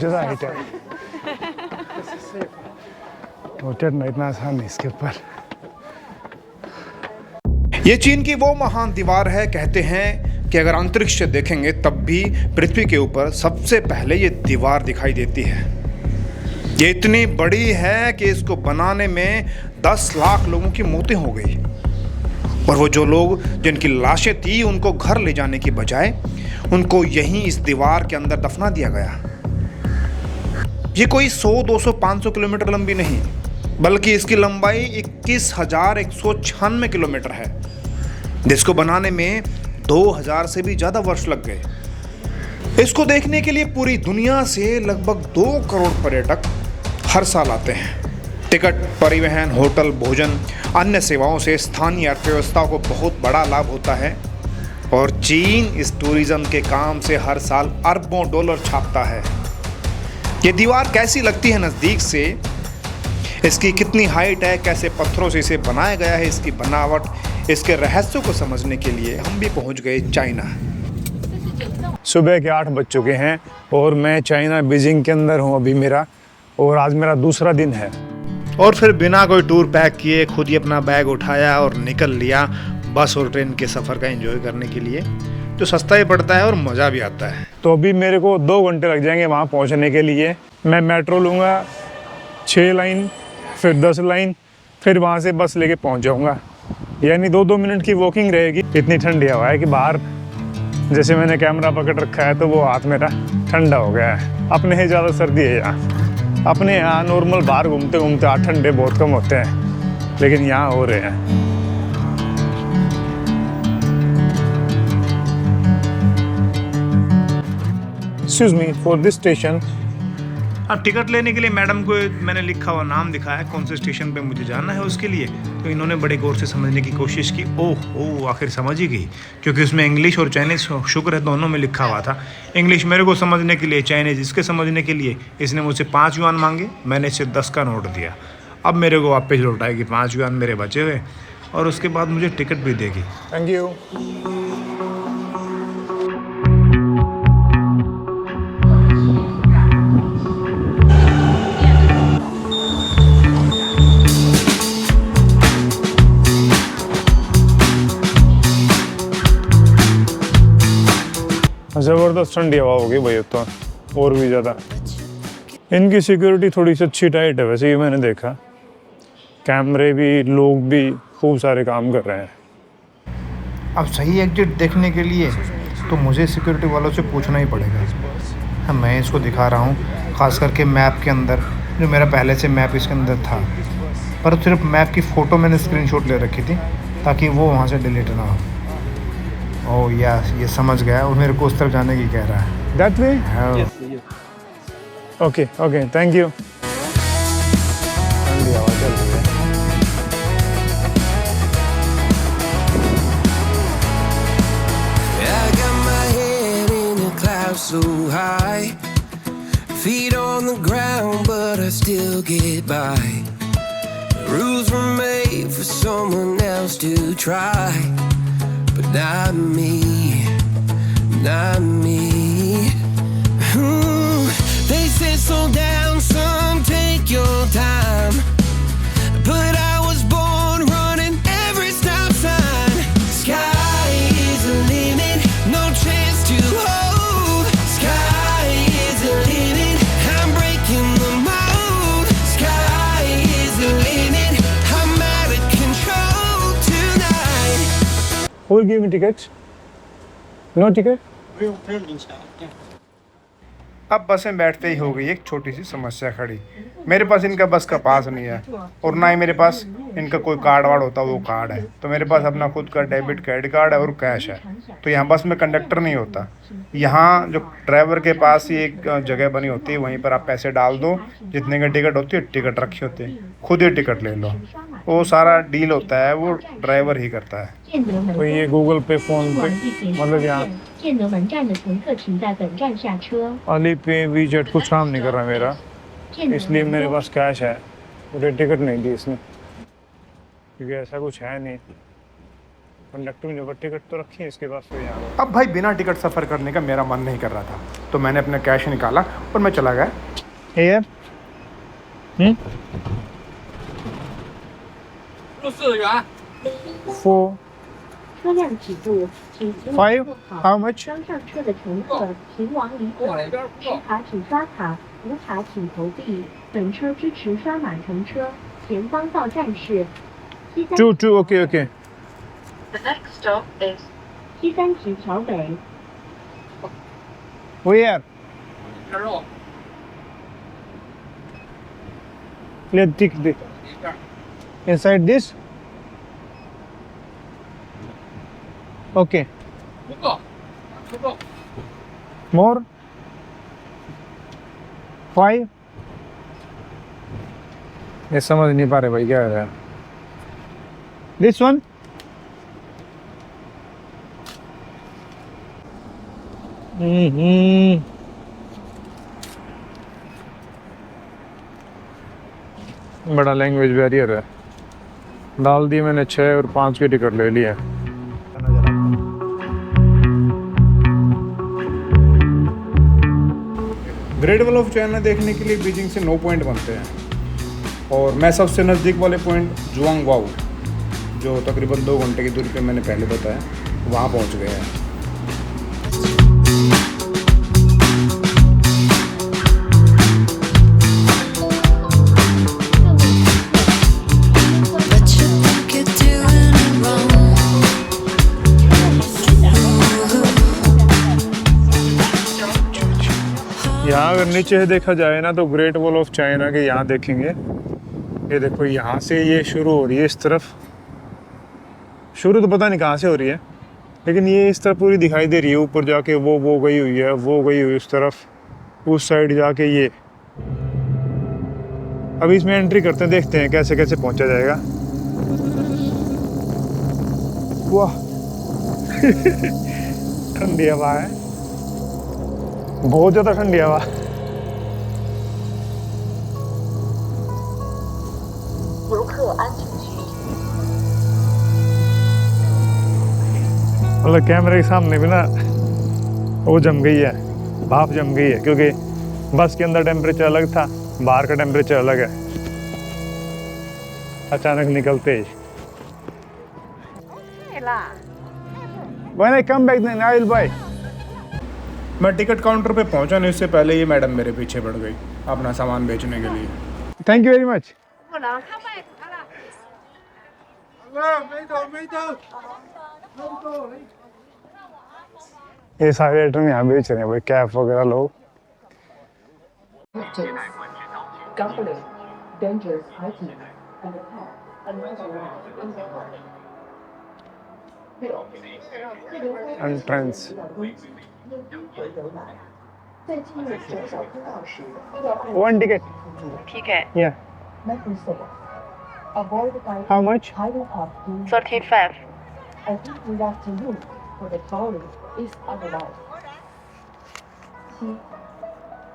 ज़्यादा हाइट है, वो चढ़ना इतना आसान नहीं इसके ऊपर। ये चीन की वो महान दीवार है, कहते हैं कि अगर अंतरिक्ष से देखेंगे तब भी पृथ्वी के ऊपर सबसे पहले ये दीवार दिखाई देती है। ये इतनी बड़ी है कि इसको बनाने में 10 लाख लोगों की मौतें हो गई, और वो जो लोग जिनकी लाशें थी उनको घर ले जाने की बजाय उनको यहीं इस दीवार के अंदर दफना दिया गया। ये कोई 100, 200, 500 किलोमीटर लंबी नहीं, बल्कि इसकी लंबाई 21,196 किलोमीटर है, जिसको बनाने में 2000 से भी ज़्यादा वर्ष लग गए। इसको देखने के लिए पूरी दुनिया से लगभग 2 करोड़ पर्यटक हर साल आते हैं। टिकट, परिवहन, होटल, भोजन, अन्य सेवाओं से स्थानीय अर्थव्यवस्था को बहुत बड़ा लाभ होता है, और चीन इस टूरिज्म के काम से हर साल अरबों डॉलर छापता है। ये दीवार कैसी लगती है नज़दीक से, इसकी कितनी हाइट है, कैसे पत्थरों से इसे बनाया गया है, इसकी बनावट, इसके रहस्यों को समझने के लिए हम भी पहुंच गए चाइना। सुबह के 8 बज चुके हैं और मैं चाइना बीजिंग के अंदर हूँ अभी मेरा, और आज मेरा दूसरा दिन है। और फिर बिना कोई टूर पैक किए खुद ही अपना बैग उठाया और निकल लिया बस और ट्रेन के सफ़र का एंजॉय करने के लिए, जो सस्ता ही पड़ता है और मज़ा भी आता है। तो अभी मेरे को 2 घंटे लग जाएंगे वहाँ पहुँचने के लिए। मैं मेट्रो लूँगा 6 लाइन, फिर 10 लाइन, फिर वहाँ से बस लेके पहुँच जाऊँगा, यानी 2-2 मिनट की वॉकिंग रहेगी। इतनी ठंडी हवा है कि बाहर जैसे मैंने कैमरा पकड़ रखा है तो वो हाथ मेरा ठंडा हो गया है। अपने ही ज़्यादा सर्दी है यहाँ। अपने यहाँ नॉर्मल बाहर घूमते घूमते हाथ ठंडे बहुत कम होते हैं, लेकिन यहाँ हो रहे हैं। Excuse me, for this station. अब टिकट लेने के लिए मैडम को मैंने लिखा हुआ नाम दिखाया है, कौन से स्टेशन पे मुझे जाना है उसके लिए, तो इन्होंने बड़े गौर से समझने की कोशिश की। ओह आखिर समझ ही गई, क्योंकि उसमें इंग्लिश और चाइनीज़ शुक्र है दोनों में लिखा हुआ था। इंग्लिश मेरे को समझने के लिए, चाइनीज़ इसके समझने के लिए इसने मुझसे 5 युआन मांगे, मैंने इसे 10 का नोट दिया। अब मेरे को वापस लौटाएगी 5 युआन मेरे बचे हुए, और उसके बाद मुझे टिकट भी देगी। Thank you. ज़बरदस्त ठंडी हवा होगी भाई, तो और भी ज़्यादा। इनकी सिक्योरिटी थोड़ी सी अच्छी टाइट है वैसे, ये मैंने देखा। कैमरे भी, लोग भी खूब सारे काम कर रहे हैं। अब सही एग्जिट देखने के लिए तो मुझे सिक्योरिटी वालों से पूछना ही पड़ेगा। हाँ, मैं इसको दिखा रहा हूँ, ख़ास करके मैप के अंदर, जो मेरा पहले से मैप इसके अंदर था, पर सिर्फ मैप की फ़ोटो मैंने स्क्रीनशॉट ले रखी थी ताकि वो वहाँ से डिलीट ना हो। ओह यस, ये समझ गया, और मेरे को उस तरफ जाने की कह रहा है। That way? Okay okay, thank you. ठंडी हवा चल रही है। I got my head in the clouds so high, feet on the ground but I still get by. Rules were made for someone else to try, but not me, not me. They said slow down, son, take your time, but I was born running every stop sign. Sky is the limit, no chance to hold. Sky is the limit, I'm breaking the mold. Sky is the limit, I'm out of control tonight. Who will give me tickets? No ticket? अब बस में बैठते ही हो गई एक छोटी सी समस्या खड़ी। मेरे पास इनका बस का पास नहीं है, और ना ही मेरे पास इनका कोई कार्ड वार्ड होता वो कार्ड है। तो मेरे पास अपना खुद का डेबिट क्रेडिट कार्ड है और कैश है। तो यहाँ बस में कंडक्टर नहीं होता। यहाँ जो ड्राइवर के पास ही एक जगह बनी होती है, वहीं पर आप पैसे डाल दो, जितने की टिकट होती है, टिकट रखी होती है, खुद ही टिकट ले लो। वो सारा डील होता है, वो ड्राइवर ही करता है। तो ये गूगल पे, फोन पे, मतलब यहाँ अली पे, वीजेट कुछ काम नहीं कर रहा मेरा, इसलिए मेरे पास कैश है। मुझे टिकट नहीं दी इसने, क्योंकि ऐसा कुछ है नहीं। कंडक्टर ने टिकट तो रखी है इसके पास। तो यहाँ अब भाई बिना टिकट सफ़र करने का मेरा मन नहीं कर रहा था, तो मैंने अपना कैश निकाला और मैं चला गया। Here. 4, 车辆起步，请请 5. 坐好。 How much? 刚上车的乘客请往里走，持卡请刷卡，无卡请投币。本车支持刷码乘车，前方到站是西三。 2, 2. Okay, okay. The next stop is 西三旗桥北。 Where? Let's take this. Inside this? Okay. More? 5? ये समझ नहीं पा रहे भाई क्या है। This one? बड़ा लैंग्वेज बैरियर है। डाल दी मैंने 6 और 5 की टिकट ले लिया। ग्रेट वॉल ऑफ चाइना देखने के लिए बीजिंग से 9 पॉइंट बनते हैं और मैं सबसे नज़दीक वाले पॉइंट जुआंग वाओ, जो तकरीबन 2 घंटे की दूरी पे मैंने पहले बताया, वहाँ पहुँच गए हैं। But you think you're doing it wrong. यहाँ अगर नीचे से देखा जाए ना तो ग्रेट वॉल ऑफ चाइना के यहाँ देखेंगे, ये देखो यहाँ से ये शुरू हो रही है इस तरफ। शुरू तो पता नहीं कहाँ से हो रही है, लेकिन ये इस तरफ पूरी दिखाई दे रही है। ऊपर जाके वो गई हुई है, वो गई हुई उस तरफ, उस साइड जाके ये। अभी इसमें एंट्री करते हैं, देखते हैं कैसे कैसे पहुंचा जाएगा। वाह ठंडी हवा है, बहुत ज़्यादा ठंडी हवा। मतलब कैमरे के सामने भी ना वो जम गई है, भाप जम गई है, क्योंकि बस के अंदर टेम्परेचर अलग था, बाहर का टेम्परेचर अलग है। अचानक निकलते ही When I come back then I will buy. मैं टिकट काउंटर पे पहुंचा नहीं, उससे पहले ये मैडम मेरे पीछे बढ़ गई अपना सामान बेचने के लिए। Thank you very much. ये सारे आइटम यहाँ बेच रहे हैं भाई, कैप वगैरह लोग। gambling, dangerous items, and another Entrance. 在进入小小通道时，要看 One ticket. Ticket Yeah. Number 6. Avoid guiding How much? piling up to 35. I think we have to look for the trolley is otherwise. 7.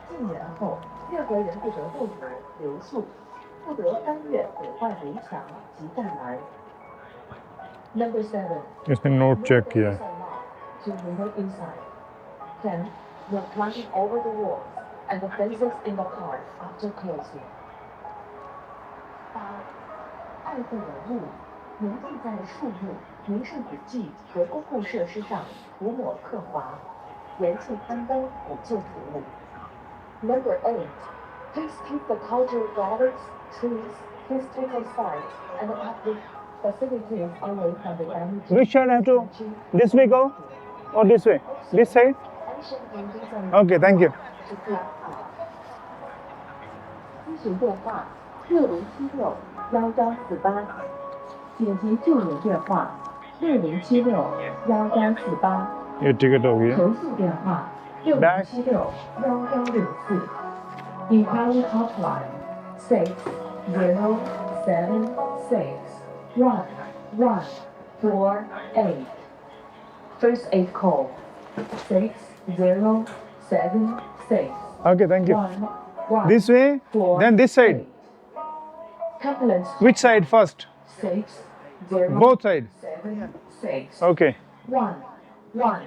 进园后，任何人不得动土、留宿，不得翻越毁坏围墙及栅栏。Number 7. इसने note check किया है। To remain inside. 10. No climbing over the walls and the fences in the car after closing. 8. 爱护文物，铭记在树木、名胜古迹和公共设施上涂抹刻划，严禁攀登古旧土物。Number 8. Please keep the cultural gardens, trees, historical sites, and the public facilities away from the damaged Which side I have to? This way go or this way? This side? ancient buildings and Okay, thank you. 咨询电话6076-1148，紧急救援电话6076-1148， ये ticket हो गई है। 投诉电话6076-1164， Inquiry Hotline 6076-1148， First Aid Call 6076 Okay, thank you. 11 This way, then this side. Ambulance Which side first? 6 0 Both sides. 7 6 Okay. 1 1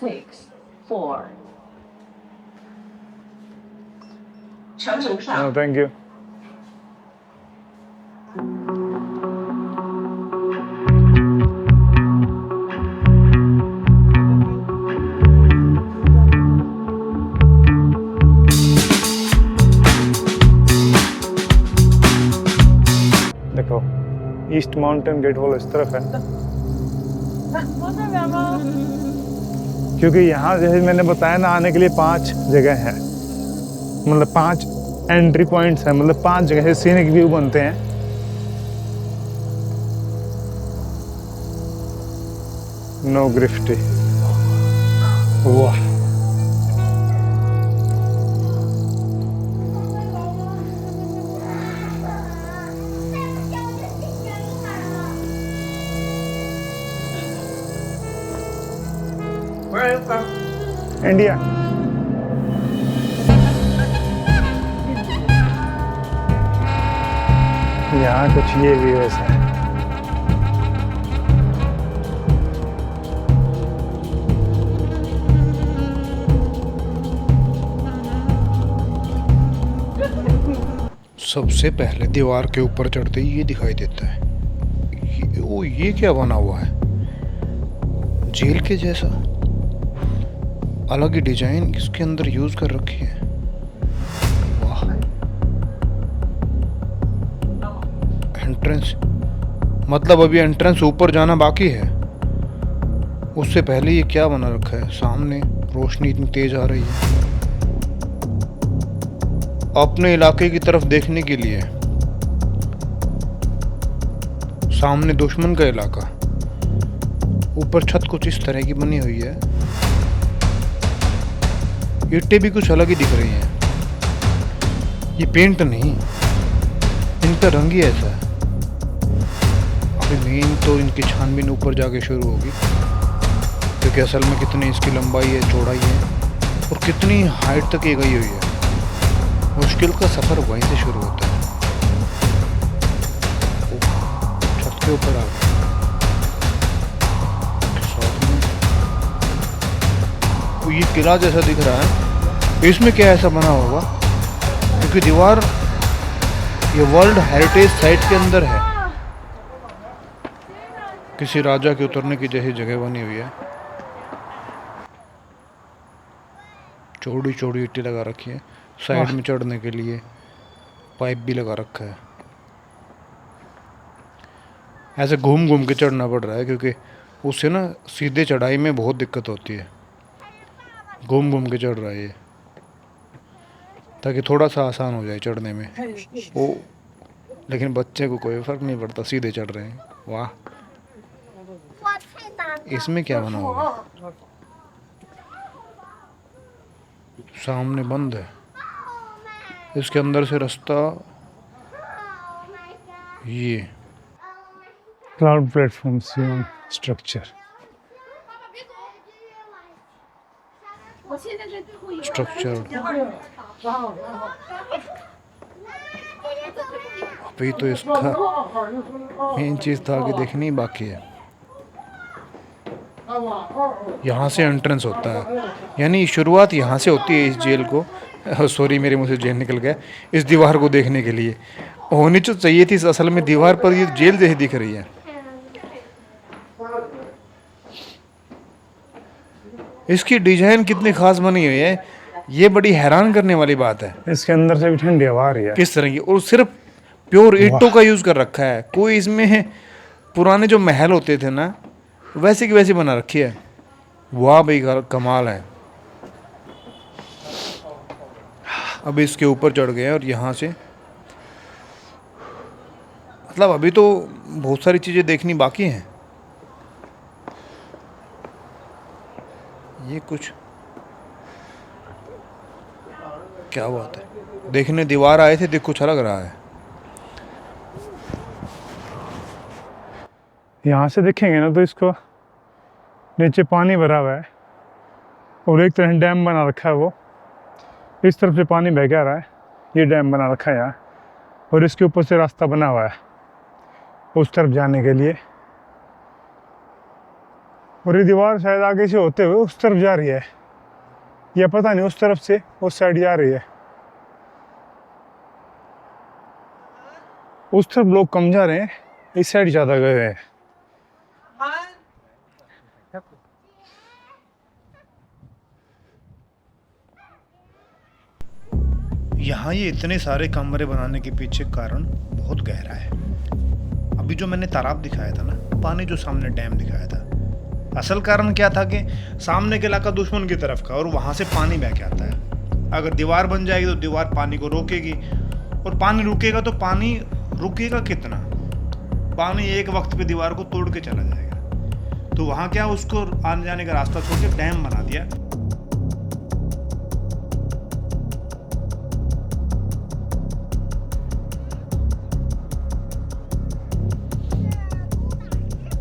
6 4. 全程上。 thank you. देखो east mountain gate wall इस तरफ है, क्योंकि यहाँ जैसे मैंने बताया ना आने के लिए 5 जगह है, मतलब 5 एंट्री पॉइंट्स हैं, मतलब 5 जगह से सीनिक व्यू बनते हैं। नो ग्रिफ्टी, वाह इंडिया। यहाँ कुछ ये व्यूज है। सबसे पहले दीवार के ऊपर चढ़ते ही ये दिखाई देता है, ये क्या बना हुआ है, जेल के जैसा, अलग ही डिजाइन इसके अंदर यूज कर रखी है। वाह, एंट्रेंस, मतलब अभी एंट्रेंस ऊपर जाना बाकी है, उससे पहले ये क्या बना रखा है। सामने रोशनी इतनी तेज आ रही है अपने इलाके की तरफ देखने के लिए। सामने दुश्मन का इलाका, ऊपर छत कुछ इस तरह की बनी हुई है, ईंटें भी कुछ अलग ही दिख रही हैं। ये पेंट नहीं, इनका रंग ही ऐसा है। अभी मेन तो इनकी छानबीन ऊपर जाके शुरू होगी, क्योंकि असल में कितनी इसकी लंबाई है, चौड़ाई है और कितनी हाइट तक ये गई हुई है। मुश्किल का सफर वहीं से शुरू होता है। छत के ऊपर आ गए, ये किला जैसा दिख रहा है, इसमें क्या ऐसा बना होगा, क्योंकि दीवार ये वर्ल्ड हेरिटेज साइट के अंदर है। किसी राजा के उतरने की जैसी जगह बनी हुई है, चौड़ी चौड़ी ईंटें लगा रखी है, साइड में चढ़ने के लिए पाइप भी लगा रखा है। ऐसे घूम घूम के चढ़ना पड़ रहा है, क्योंकि उससे ना सीधे चढ़ाई में बहुत दिक्कत होती है। घूम घूम के चढ़ रहा है ये, ताकि थोड़ा सा आसान हो जाए चढ़ने में। वो लेकिन बच्चे को कोई फर्क नहीं पड़ता, सीधे चढ़ रहे हैं। वाह, इसमें क्या बना हुआ है, सामने बंद है, इसके अंदर से रास्ता, ये क्लाउड प्लेटफॉर्म स्ट्रक्चर अभी तो इसका मेन चीज था कि देखनी ही बाकी है। यहाँ से एंट्रेंस होता है, यानी शुरुआत यहाँ से होती है इस जेल को, सॉरी मेरे मुंह से जेल निकल गया, इस दीवार को देखने के लिए होनी तो चाहिए थी असल में दीवार पर, ये जेल जैसी दिख रही है। इसकी डिजाइन कितनी खास बनी हुई है, ये बड़ी हैरान करने वाली बात है। इसके अंदर से भी ठंडी हवा आ रही है किस तरह की, और सिर्फ प्योर ईंटों का यूज कर रखा है, कोई इसमें पुराने जो महल होते थे ना वैसे की वैसी बना रखी है। वाह भाई, कमाल है। अब इसके ऊपर चढ़ गए और यहाँ से मतलब अभी तो बहुत सारी चीजें देखनी बाकी हैं। ये कुछ क्या बात है, देखने दीवार आए थे, देख कुछ अलग रहा है। यहाँ से देखेंगे ना तो इसको नीचे पानी भरा हुआ है और एक तरह डैम बना रखा है, वो इस तरफ से पानी बह के आ रहा है, ये डैम बना रखा है यहाँ, और इसके ऊपर से रास्ता बना हुआ है उस तरफ जाने के लिए, और ये दीवार शायद आगे से होते हुए उस तरफ जा रही है, या पता नहीं उस तरफ से उस साइड जा रही है। उस तरफ लोग कम जा रहे हैं, इस साइड ज़्यादा गए हैं। यहाँ ये इतने सारे कमरे बनाने के पीछे कारण बहुत गहरा है। अभी जो मैंने तालाब दिखाया था ना, पानी जो सामने डैम दिखाया था, असल कारण क्या था कि सामने का इलाका दुश्मन की तरफ का और वहाँ से पानी बह के आता है। अगर दीवार बन जाएगी तो दीवार पानी को रोकेगी, और पानी रुकेगा तो पानी रुकेगा कितना? पानी एक वक्त पे दीवार को तोड़ के चला जाएगा। तो वहाँ क्या, उसको आने जाने का रास्ता छोड़ के डैम बना दिया।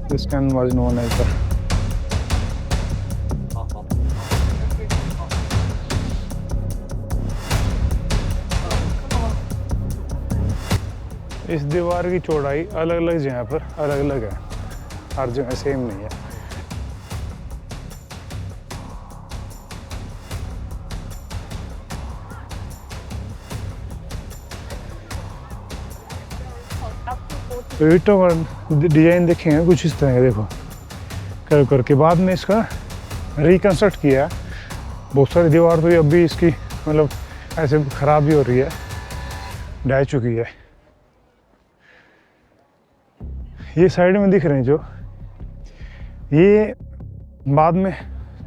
This can was known as the इस दीवार की चौड़ाई अलग अलग जगह पर अलग अलग है, हर जगह सेम नहीं है। ईंटों का डिजाइन देखेंगे कुछ इस तरह का, देखो कर करके बाद में इसका रिकंस्ट्रक्ट किया है। बहुत सारी दीवार तो अब भी इसकी मतलब ऐसे ख़राब भी हो रही है, ढह चुकी है। ये साइड में दिख रहे हैं जो, ये बाद में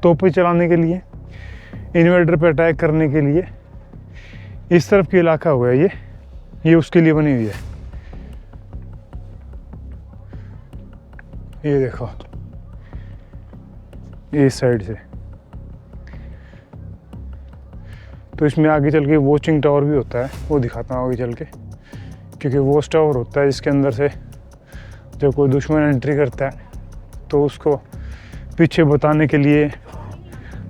तोपें चलाने के लिए, इन्वर्टर पे अटैक करने के लिए इस तरफ की इलाका हुआ है, ये उसके लिए बनी हुई है। ये देखो इस साइड से, तो इसमें आगे चल के वॉचिंग टावर भी होता है, वो दिखाता हूँ आगे चल के, क्योंकि वॉच टावर होता है जिसके अंदर से जब कोई दुश्मन एंट्री करता है तो उसको पीछे बताने के लिए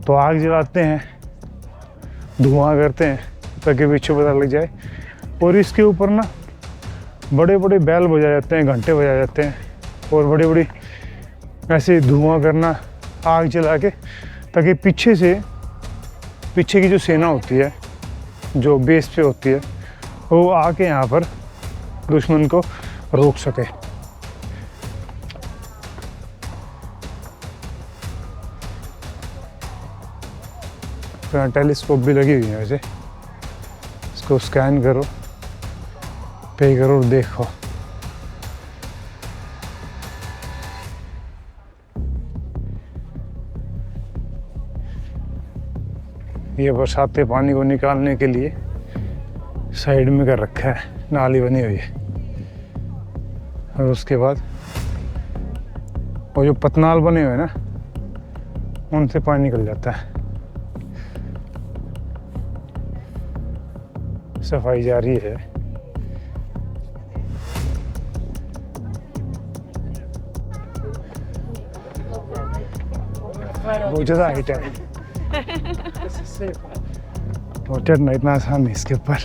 तो आग जलाते हैं, धुआं करते हैं ताकि पीछे पता लग जाए। और इसके ऊपर ना बड़े बड़े बैल बजाए जाते हैं, घंटे बजाए जाते हैं, और बड़ी बड़ी ऐसे धुआं करना आग जला के, ताकि पीछे की जो सेना होती है जो बेस पे होती है वो आके यहाँ पर दुश्मन को रोक सके। टेलीस्कोप भी लगी हुई है वैसे, इसको स्कैन करो, पे करो और देखो। ये बरसाती पानी को निकालने के लिए साइड में कर रखा है, नाली बनी हुई है। और उसके बाद वो जो पतनाल बने हुए हैं ना, उनसे पानी निकल जाता है। सफाई जारी है। बहुत ज़्यादा हाइट है, और चढ़ना इतना आसान नहीं इसके ऊपर।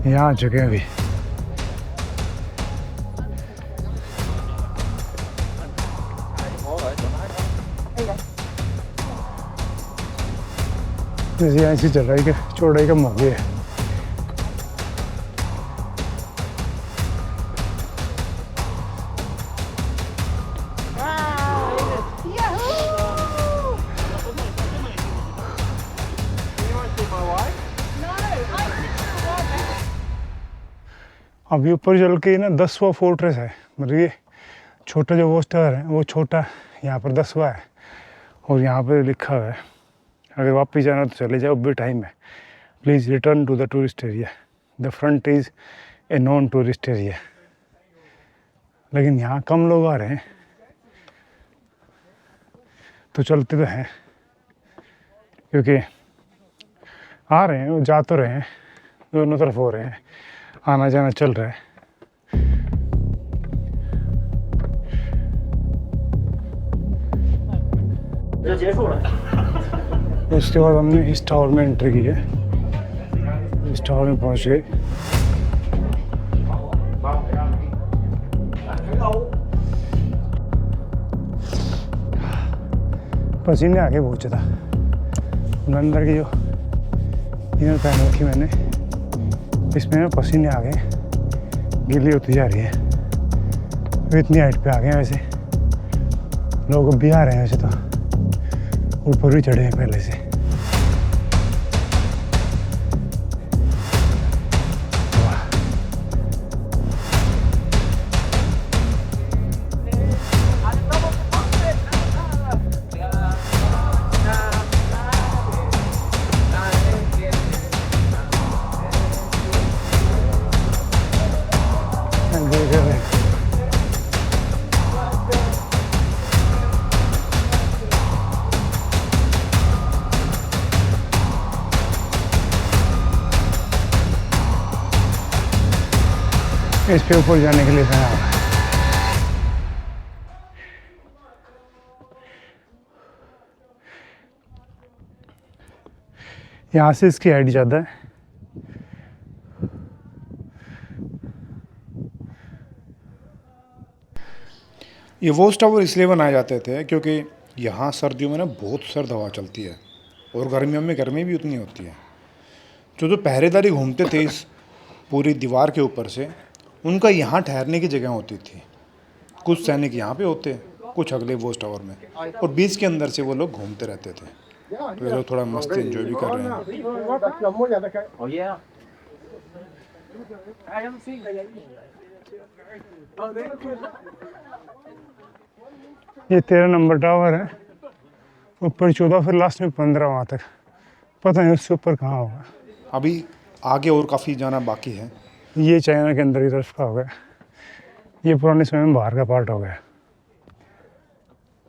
यहाँ आ चुके हैं अभी। यहाँ से चौड़ाई कम हो गई है। अभी ऊपर चल के ना 10वां फोर्ट्रेस है, मतलब ये छोटा जो वॉच टावर है वो छोटा, यहाँ पर 10वां है। और यहाँ पर लिखा हुआ है अगर वापस जाना तो चले जाओ, भी टाइम है। Please return to the tourist area, the front is a non tourist area. लेकिन यहाँ कम लोग आ रहे हैं तो चलते तो हैं, क्योंकि आ रहे हैं वो जा तो रहे हैं, दोनों तरफ हो रहे हैं, आना जाना चल रहा है। उसके बाद हमने इस टावर में एंट्री की है, इस टावर में पहुंच गए। पसीने आ गए बहुत ज़्यादा। अंदर की जो इनर पहन रखी मैंने, इसमें ना पसीने आ गए, गिल्ली होती जा रही है। तो इतनी हाइट पे आ गए हैं, वैसे लोग भी आ रहे हैं, वैसे तो ऊपर भी चढ़े हैं पहले से। इस पे ऊपर जाने के लिए बना हुआ है। यहाँ से इसकी हाइट ज़्यादा है। ये वॉच टावर इसलिए बनाए जाते थे क्योंकि यहाँ सर्दियों में ना बहुत सर्द हवा चलती है और गर्मियों में गर्मी भी उतनी होती है। जो पहरेदारी घूमते थे इस पूरी दीवार के ऊपर से, उनका यहाँ ठहरने की जगह होती थी। कुछ सैनिक यहाँ पे होते, कुछ अगले वॉच टावर में, और बीच के अंदर से वो लोग घूमते रहते थे। तो ये लोग थोड़ा मस्ती एंजॉय भी कर रहे हैं। ये 13 नंबर टावर है, ऊपर 14, फिर लास्ट में 15 वहाँ तक। पता नहीं उससे ऊपर कहाँ होगा। अभी आगे और काफ़ी जाना बाकी है। ये चाइना के अंदर की तरफ का हो गया, ये पुराने समय में बाहर का पार्ट हो गया।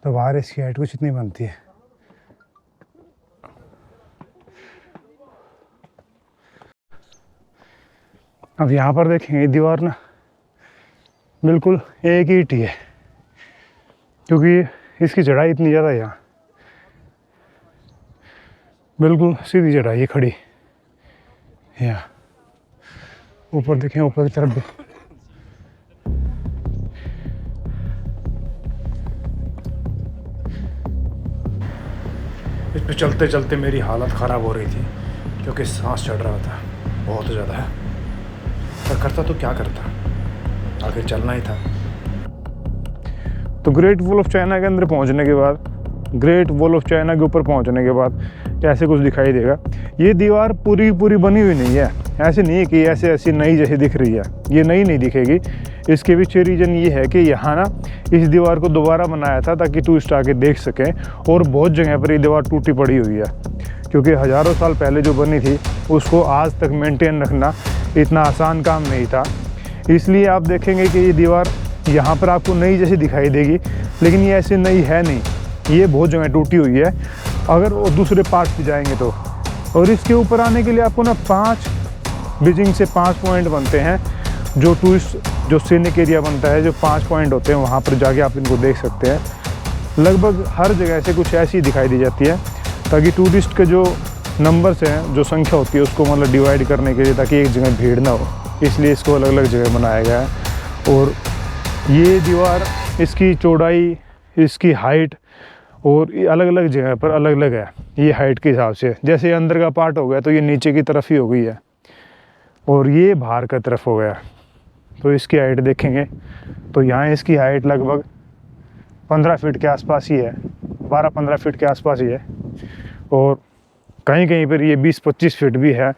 तो बाहर इसकी हाइट कुछ इतनी बनती है। अब यहाँ पर देखेंगे दीवार ना बिल्कुल एक ही ईंट है, क्योंकि इसकी चढ़ाई इतनी ज़्यादा है। यहाँ बिल्कुल सीधी चढ़ाई है, खड़ी। यहाँ ऊपर देखें, ऊपर की तरफ भी इस पे चलते चलते मेरी हालत ख़राब हो रही थी, क्योंकि सांस चढ़ रहा था बहुत ज़्यादा। पर करता तो क्या करता, आखिर चलना ही था। तो ग्रेट वॉल ऑफ चाइना के अंदर पहुंचने के बाद, ग्रेट वॉल ऑफ चाइना के ऊपर पहुंचने के बाद ऐसे कुछ दिखाई देगा। ये दीवार पूरी पूरी बनी हुई नहीं है, ऐसे नहीं है कि ऐसे ऐसी नई जैसी दिख रही है। ये नई नहीं दिखेगी। इसके पीछे रीज़न ये है कि यहाँ ना इस दीवार को दोबारा बनाया था ताकि टूरिस्ट आके देख सकें, और बहुत जगह पर ये दीवार टूटी पड़ी हुई है, क्योंकि हज़ारों साल पहले जो बनी थी उसको आज तक मेंटेन रखना इतना आसान काम नहीं था। इसलिए आप देखेंगे कि ये दीवार यहाँ पर आपको नई जैसी दिखाई देगी, लेकिन ये ऐसे नई है नहीं, ये बहुत जगह टूटी हुई है अगर वो दूसरे पार्ट पे जाएंगे तो। और इसके ऊपर आने के लिए आपको ना 5 बीजिंग से 5 पॉइंट बनते हैं, जो टूरिस्ट जो सीनिक एरिया बनता है, जो 5 पॉइंट होते हैं, वहाँ पर जाके आप इनको देख सकते हैं। लगभग हर जगह से कुछ ऐसी दिखाई दी जाती है, ताकि टूरिस्ट के जो नंबर्स हैं, जो संख्या होती है, उसको मतलब डिवाइड करने के लिए, ताकि एक जगह भीड़ ना हो, इसलिए इसको अलग अलग जगह बनाया गया है। और ये दीवार, इसकी चौड़ाई, इसकी हाइट और ये अलग अलग जगह पर अलग अलग है, ये हाइट के हिसाब से। जैसे अंदर का पार्ट हो गया तो ये नीचे की तरफ ही हो गई है, और ये बाहर का तरफ हो गया। तो इसकी हाइट देखेंगे तो यहाँ इसकी हाइट लगभग 15 फीट के आसपास ही है, 12-15 फीट के आसपास ही है, और कहीं कहीं पर ये 20-25 फीट भी है,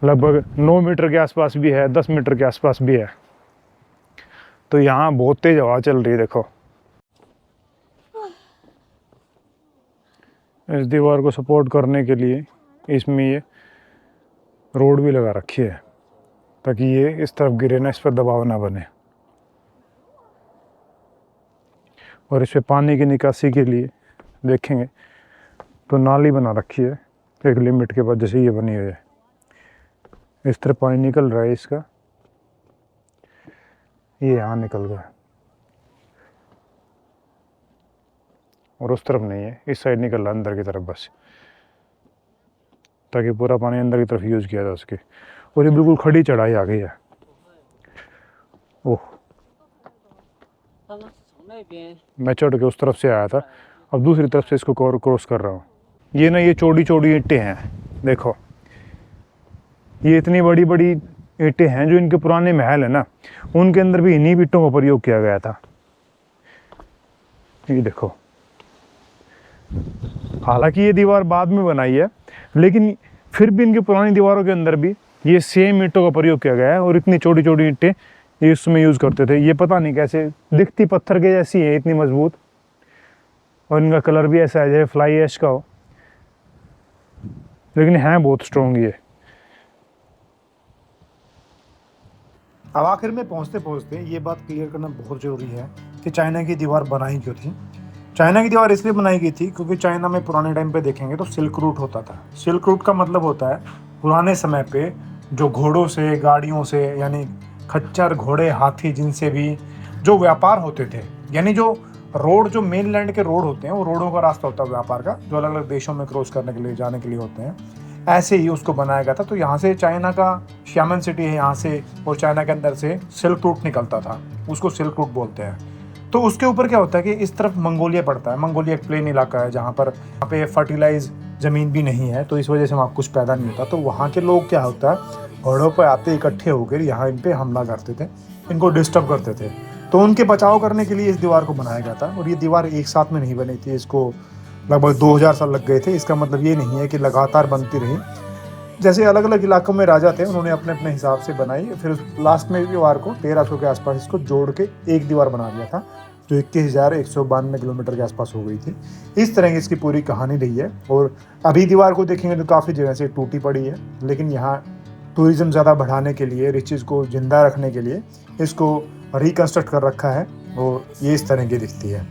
लगभग 9 मीटर के आसपास भी है, 10 मीटर के आसपास भी है। तो यहाँ बहुत तेज हवा चल रही है। देखो, इस दीवार को सपोर्ट करने के लिए इसमें ये रोड भी लगा रखी है, ताकि ये इस तरफ गिरे ना, इस पर दबाव ना बने। और इस पे पानी की निकासी के लिए देखेंगे तो नाली बना रखी है एक लिमिट के बाद, जैसे ये बनी हुई है। इस तरह पानी निकल रहा है इसका, ये यहाँ निकल गया, और उस तरफ नहीं है, इस साइड निकल रहा है अंदर की तरफ बस, ताकि पूरा पानी अंदर की तरफ यूज़ किया जा सके। और ये बिल्कुल खड़ी चढ़ाई आ गई है। ओह, मैं चढ़ के उस तरफ से आया था, अब दूसरी तरफ से इसको क्रॉस कर रहा हूँ। ये ना ये चौड़ी चौड़ी ईंटें हैं, देखो ये इतनी बड़ी बड़ी ईंटें हैं जो इनके पुराने महल है ना, उनके अंदर भी इन्हीं ईंटों का प्रयोग किया गया था। ये देखो, हालांकि ये दीवार बाद में बनाई है, लेकिन फिर भी इनकी पुरानी दीवारों के अंदर भी ये सेम ईंटों का प्रयोग किया गया है। और इतनी छोटी छोटी ईंटें ये उसमें यूज़ करते थे। ये पता नहीं कैसे दिखती पत्थर के जैसी है, इतनी मजबूत, और इनका कलर भी ऐसा है जैसे फ्लाई ऐश का हो, लेकिन है बहुत स्ट्रॉन्ग ये। अब आखिर में पहुंचते पहुंचते ये बात क्लियर करना बहुत ज़रूरी है कि चाइना की दीवार बनाई क्यों थी। चाइना की दीवार इसलिए बनाई गई थी क्योंकि चाइना में पुराने टाइम पे देखेंगे तो सिल्क रूट होता था। सिल्क रूट का मतलब होता है पुराने समय पे जो घोड़ों से, गाड़ियों से, यानी खच्चर, घोड़े, हाथी, जिनसे भी जो व्यापार होते थे, यानी जो रोड, जो मेन लैंड के रोड होते हैं, वो रोडों का रास्ता होता है व्यापार का, जो अलग अलग देशों में क्रॉस करने के लिए, जाने के लिए होते हैं। ऐसे ही उसको बनाया गया था। तो यहाँ से चाइना का शियामन सिटी है यहाँ से, और चाइना के अंदर से सिल्क रूट निकलता था, उसको सिल्क रूट बोलते हैं। तो उसके ऊपर क्या होता है कि इस तरफ मंगोलिया पड़ता है। मंगोलिया एक प्लेन इलाका है जहाँ पर वहाँ पे फर्टिलाइज ज़मीन भी नहीं है, तो इस वजह से वहाँ कुछ पैदा नहीं होता। तो वहाँ के लोग क्या होता है, घोड़ों पर आते इकट्ठे होकर यहाँ इन पर हमला करते थे, इनको डिस्टर्ब करते थे। तो उनके बचाव करने के लिए इस दीवार को बनाया गया था। और ये दीवार एक साथ में नहीं बनी थी, इसको लगभग 2000 साल लग गए थे। इसका मतलब ये नहीं है कि लगातार बनती रही। जैसे अलग अलग इलाकों में राजा थे, उन्होंने अपने अपने हिसाब से बनाई, फिर लास्ट में दीवार को 1300 के आसपास इसको जोड़ के एक दीवार बना दिया था, जो 21,192 किलोमीटर के आसपास हो गई थी। इस तरह की इसकी पूरी कहानी रही है। और अभी दीवार को देखेंगे तो काफ़ी जगह से टूटी पड़ी है, लेकिन यहाँ टूरिज़्म ज़्यादा बढ़ाने के लिए, रिचेज़ को ज़िंदा रखने के लिए इसको रिकन्स्ट्रक्ट कर रखा है, और ये इस तरह की दिखती है।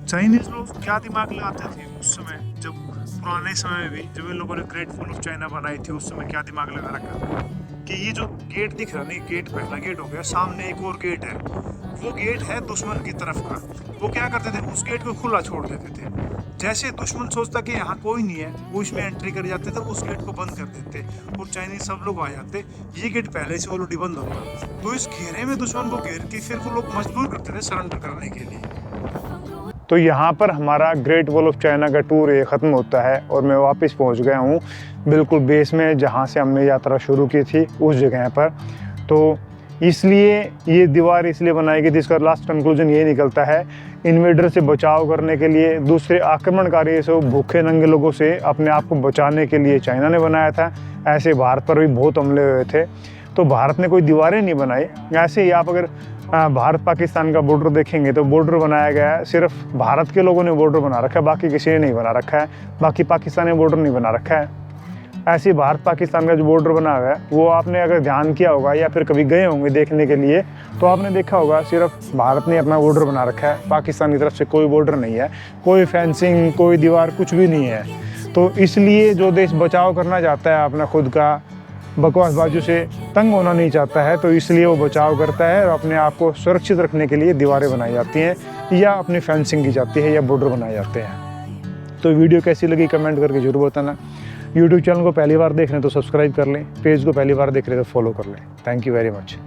चाइनीज लोग क्या दिमाग लगाते थे उस समय, जब पुराने समय में भी जब इन लोगों ने ग्रेट वॉल ऑफ चाइना बनाई थी, उस समय क्या दिमाग लगा रखा था कि ये जो गेट दिख रहा नहीं, गेट पहला गेट हो गया, सामने एक और गेट है, वो गेट है दुश्मन की तरफ का। वो क्या करते थे, उस गेट को खुला छोड़ देते थे। जैसे दुश्मन सोचता कि यहाँ कोई नहीं है, वो इसमें एंट्री कर जाते थे, उस गेट को बंद कर देते और चाइनीज सब लोग आ जाते। ये गेट पहले से ऑलरेडी बंद होता, तो इस घेरे में दुश्मन को घेर के फिर वो लोग मजबूर करते थे सरेंडर करने के लिए। तो यहाँ पर हमारा ग्रेट वॉल ऑफ चाइना का टूर ये ख़त्म होता है और मैं वापस पहुँच गया हूँ बिल्कुल बेस में, जहाँ से हमने यात्रा शुरू की थी उस जगह पर। तो इसलिए ये दीवार इसलिए बनाई गई थी, इसका लास्ट कंक्लूजन ये निकलता है, इन्वेडर से बचाव करने के लिए, दूसरे आक्रमणकारी से, भूखे नंगे लोगों से अपने आप को बचाने के लिए चाइना ने बनाया था। ऐसे भारत पर भी बहुत हमले हुए थे, तो भारत ने कोई दीवारें नहीं बनाई। ऐसे ही आप अगर भारत पाकिस्तान का बॉर्डर देखेंगे तो बॉर्डर बनाया गया है, सिर्फ भारत के लोगों ने बॉर्डर बना रखा है, बाकी किसी ने नहीं बना रखा है, बाकी पाकिस्तान ने बॉर्डर नहीं बना रखा है। ऐसे ही भारत पाकिस्तान का जो बॉर्डर बना हुआ है, वो आपने अगर ध्यान किया होगा या फिर कभी गए होंगे देखने के लिए, तो आपने देखा होगा सिर्फ भारत ने अपना बॉर्डर बना रखा है, पाकिस्तान की तरफ से कोई बॉर्डर नहीं है, कोई फेंसिंग, कोई दीवार, कुछ भी नहीं है। तो इसलिए जो देश बचाव करना चाहता है अपना खुद का, बकवासबाजों से तंग होना नहीं चाहता है, तो इसलिए वो बचाव करता है और अपने आप को सुरक्षित रखने के लिए दीवारें बनाई जाती हैं या अपनी फेंसिंग की जाती है या बॉर्डर बनाए जाते हैं। तो वीडियो कैसी लगी कमेंट करके जरूर बताना। यूट्यूब चैनल को पहली बार देख रहे हैं तो सब्सक्राइब कर लें, पेज को पहली बार देख रहे हैं तो फॉलो कर लें। Thank you very much.